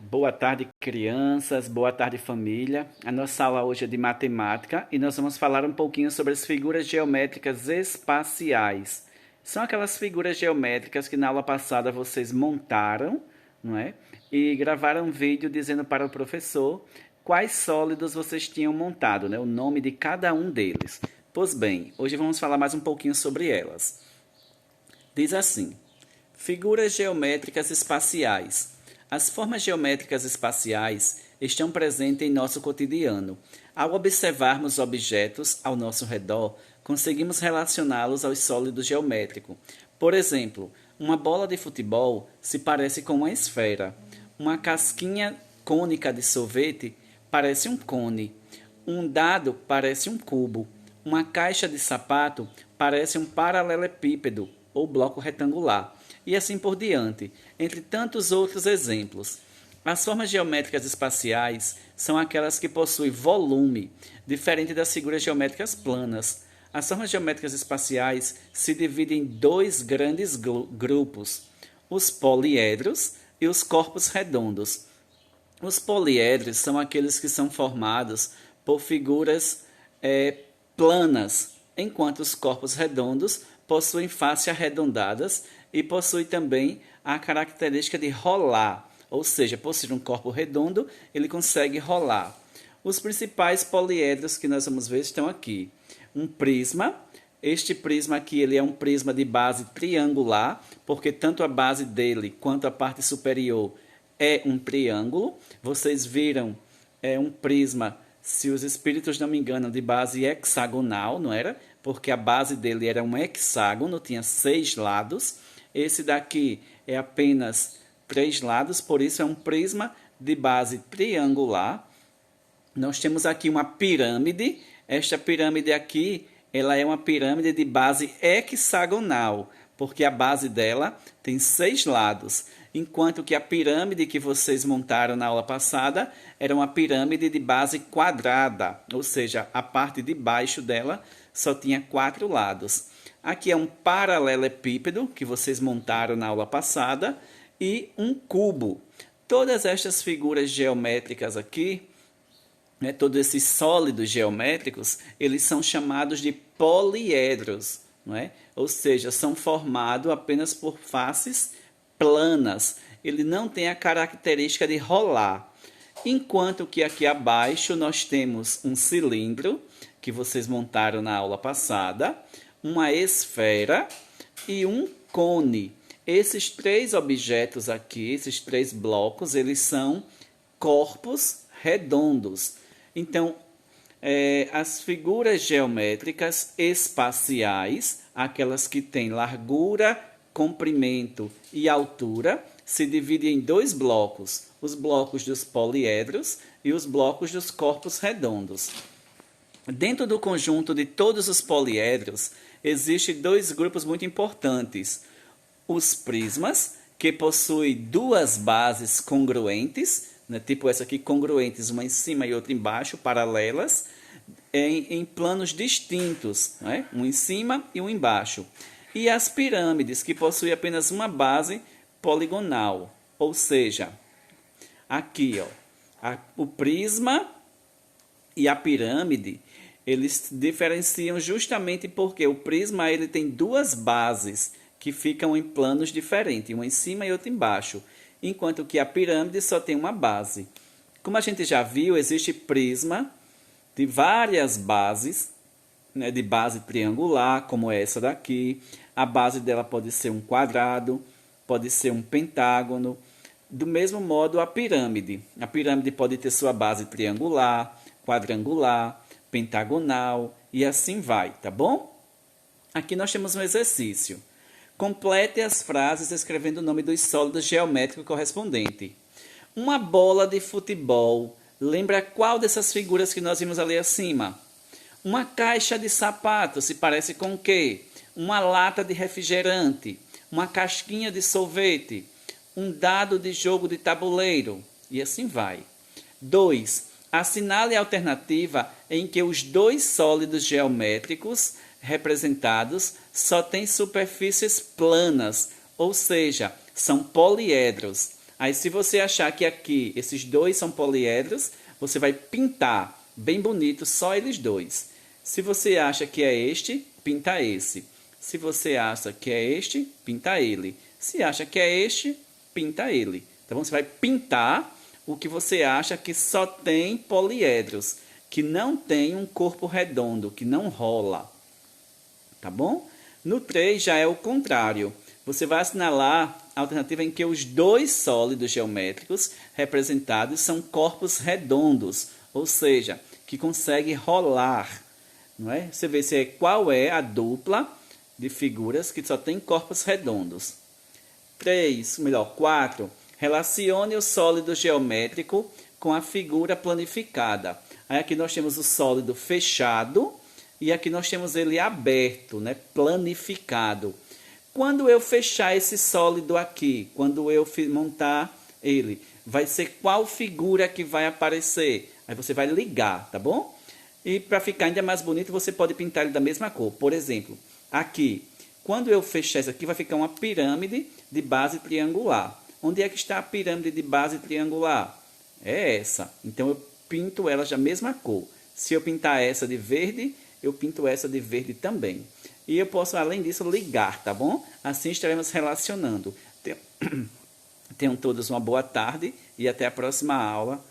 Boa tarde, crianças. Boa tarde, família. A nossa aula hoje é de matemática e nós vamos falar um pouquinho sobre as figuras geométricas espaciais. São aquelas figuras geométricas que na aula passada vocês montaram, não é? E gravaram um vídeo dizendo para o professor quais sólidos vocês tinham montado, né? O nome de cada um deles. Pois bem, hoje vamos falar mais um pouquinho sobre elas. Diz assim: figuras geométricas espaciais. As formas geométricas espaciais estão presentes em nosso cotidiano. Ao observarmos objetos ao nosso redor, conseguimos relacioná-los aos sólidos geométricos. Por exemplo, uma bola de futebol se parece com uma esfera. Uma casquinha cônica de sorvete parece um cone. Um dado parece um cubo. Uma caixa de sapato parece um paralelepípedo ou bloco retangular, e assim por diante, entre tantos outros exemplos. As formas geométricas espaciais são aquelas que possuem volume, diferente das figuras geométricas planas. As formas geométricas espaciais se dividem em dois grandes grupos: os poliedros e os corpos redondos. Os poliedros são aqueles que são formados por figuras planas, enquanto os corpos redondos possuem faces arredondadas e possuem também a característica de rolar, ou seja, por ser um corpo redondo, ele consegue rolar. Os principais poliedros que nós vamos ver estão aqui. Um prisma. Este prisma aqui ele é um prisma de base triangular, porque tanto a base dele quanto a parte superior é um triângulo. Vocês viram um prisma, se os espíritos não me enganam, de base hexagonal, não era? Porque a base dele era um hexágono, tinha 6 lados. Esse daqui é apenas 3 lados, por isso é um prisma de base triangular. Nós temos aqui uma pirâmide. Esta pirâmide aqui, ela é uma pirâmide de base hexagonal, porque a base dela tem 6 lados, enquanto que a pirâmide que vocês montaram na aula passada era uma pirâmide de base quadrada, ou seja, a parte de baixo dela só tinha 4 lados. Aqui é um paralelepípedo que vocês montaram na aula passada e um cubo. Todas estas figuras geométricas aqui, todos esses sólidos geométricos, eles são chamados de poliedros, não é? Ou seja, são formados apenas por faces planas. Ele não tem a característica de rolar. Enquanto que aqui abaixo nós temos um cilindro, que vocês montaram na aula passada, uma esfera e um cone. Esses 3 objetos aqui, esses 3 blocos, eles são corpos redondos. Então, as figuras geométricas espaciais, aquelas que têm largura, comprimento e altura, se dividem em 2 blocos: os blocos dos poliedros e os blocos dos corpos redondos. Dentro do conjunto de todos os poliedros, existem 2 grupos muito importantes: os prismas, que possuem 2 bases congruentes, tipo essa aqui, congruentes, uma em cima e outra embaixo, paralelas, em planos distintos, um em cima e um embaixo. E as pirâmides, que possuem apenas uma base poligonal, ou seja, aqui o prisma e a pirâmide, eles diferenciam justamente porque o prisma ele tem 2 bases que ficam em planos diferentes, uma em cima e outra embaixo, enquanto que a pirâmide só tem uma base. Como a gente já viu, existe prisma de várias bases, de base triangular, como essa daqui. A base dela pode ser um quadrado, pode ser um pentágono. Do mesmo modo, a pirâmide. A pirâmide pode ter sua base triangular, quadrangular, pentagonal e assim vai, tá bom? Aqui nós temos um exercício. Complete as frases escrevendo o nome dos sólidos geométricos correspondentes. Uma bola de futebol. Lembra qual dessas figuras que nós vimos ali acima? Uma caixa de sapato se parece com o quê? Uma lata de refrigerante. Uma casquinha de sorvete. Um dado de jogo de tabuleiro. E assim vai. 2. Assinale a alternativa em que os 2 sólidos geométricos representados só têm superfícies planas, ou seja, são poliedros. Aí, se você achar que aqui esses dois são poliedros, você vai pintar bem bonito só eles dois. Se você acha que é este, pinta esse. Se você acha que é este, pinta ele. Se acha que é este, pinta ele. Então, você vai pintar o que você acha que só tem poliedros, que não tem um corpo redondo, que não rola. Tá bom? No 3 já é o contrário. Você vai assinalar a alternativa em que os dois sólidos geométricos representados são corpos redondos, ou seja, que consegue rolar. Não é? Você vê qual é a dupla de figuras que só tem corpos redondos. 4. Relacione o sólido geométrico com a figura planificada. Aí aqui nós temos o sólido fechado e aqui nós temos ele aberto, né? Planificado. Quando eu fechar esse sólido aqui, quando eu montar ele, vai ser qual figura que vai aparecer? Aí você vai ligar, tá bom? E para ficar ainda mais bonito, você pode pintar ele da mesma cor. Por exemplo, aqui, quando eu fechar isso aqui, vai ficar uma pirâmide de base triangular. Onde é que está a pirâmide de base triangular? É essa. Então, eu pinto elas da mesma cor. Se eu pintar essa de verde, eu pinto essa de verde também. E eu posso, além disso, ligar, tá bom? Assim estaremos relacionando. Tenham todos uma boa tarde e até a próxima aula.